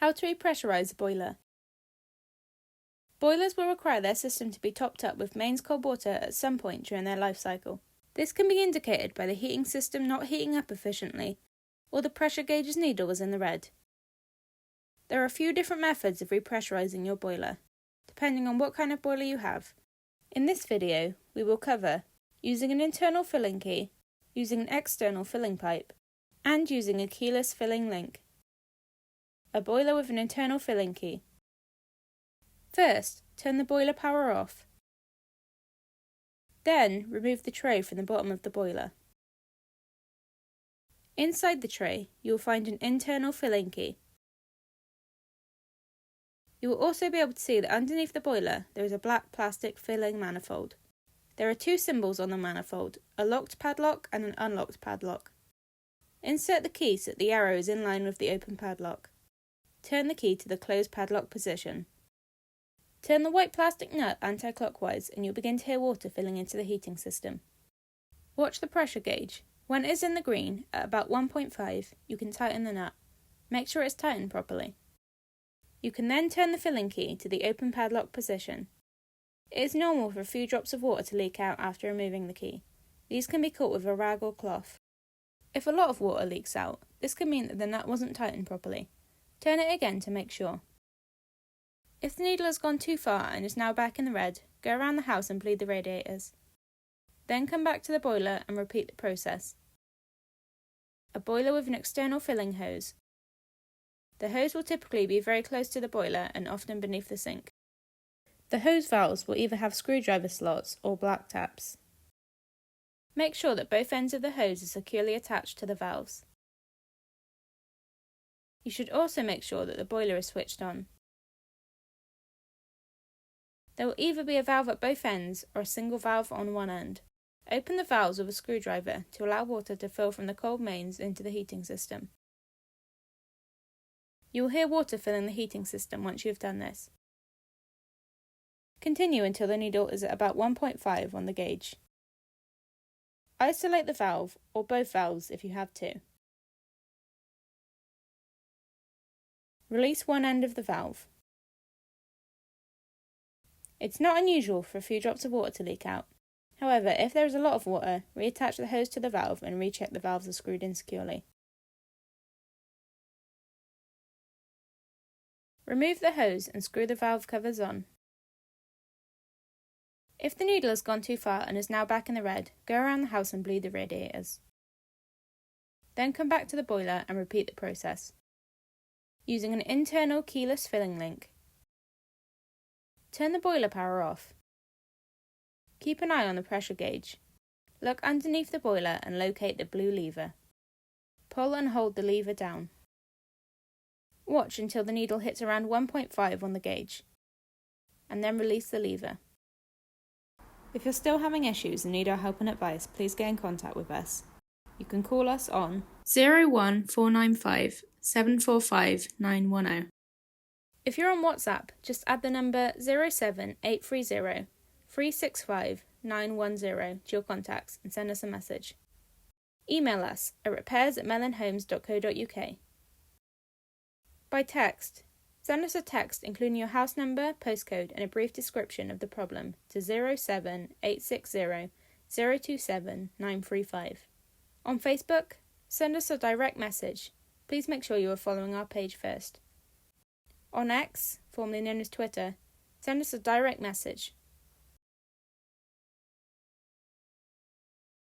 How to repressurize a boiler. Boilers will require their system to be topped up with mains cold water at some point during their life cycle. This can be indicated by the heating system not heating up efficiently, or the pressure gauge's needle was in the red. There are a few different methods of repressurizing your boiler, depending on what kind of boiler you have. In this video, we will cover using an internal filling key, using an external filling pipe, and using a keyless filling link. A boiler with an internal filling key. First, turn the boiler power off. Then, remove the tray from the bottom of the boiler. Inside the tray, you will find an internal filling key. You will also be able to see that underneath the boiler there is a black plastic filling manifold. There are two symbols on the manifold, a locked padlock and an unlocked padlock. Insert the key so that the arrow is in line with the open padlock. Turn the key to the closed padlock position. Turn the white plastic nut anti-clockwise and you'll begin to hear water filling into the heating system. Watch the pressure gauge. When it is in the green, at about 1.5, you can tighten the nut. Make sure it's tightened properly. You can then turn the filling key to the open padlock position. It is normal for a few drops of water to leak out after removing the key. These can be caught with a rag or cloth. If a lot of water leaks out, this can mean that the nut wasn't tightened properly. Turn it again to make sure. If the needle has gone too far and is now back in the red, go around the house and bleed the radiators. Then come back to the boiler and repeat the process. A boiler with an external filling hose. The hose will typically be very close to the boiler and often beneath the sink. The hose valves will either have screwdriver slots or black taps. Make sure that both ends of the hose are securely attached to the valves. You should also make sure that the boiler is switched on. There will either be a valve at both ends or a single valve on one end. Open the valves with a screwdriver to allow water to fill from the cold mains into the heating system. You will hear water filling the heating system once you have done this. Continue until the needle is at about 1.5 on the gauge. Isolate the valve, or both valves if you have to. Release one end of the valve. It's not unusual for a few drops of water to leak out. However, if there is a lot of water, reattach the hose to the valve and recheck the valves are screwed in securely. Remove the hose and screw the valve covers on. If the needle has gone too far and is now back in the red, go around the house and bleed the radiators. Then come back to the boiler and repeat the process. Using an internal keyless filling link. Turn the boiler power off. Keep an eye on the pressure gauge. Look underneath the boiler and locate the blue lever. Pull and hold the lever down. Watch until the needle hits around 1.5 on the gauge, and then release the lever. If you're still having issues and need our help and advice, please get in contact with us. You can call us on 01495 745 910. If you're on WhatsApp, just add the number 07830 365 910 to your contacts and send us a message. Email us at repairs@melonhomes.co.uk. By text, send us a text including your house number, postcode and a brief description of the problem to 07860 027 935. On Facebook, send us a direct message. Please make sure you are following our page first. On X, formerly known as Twitter, send us a direct message.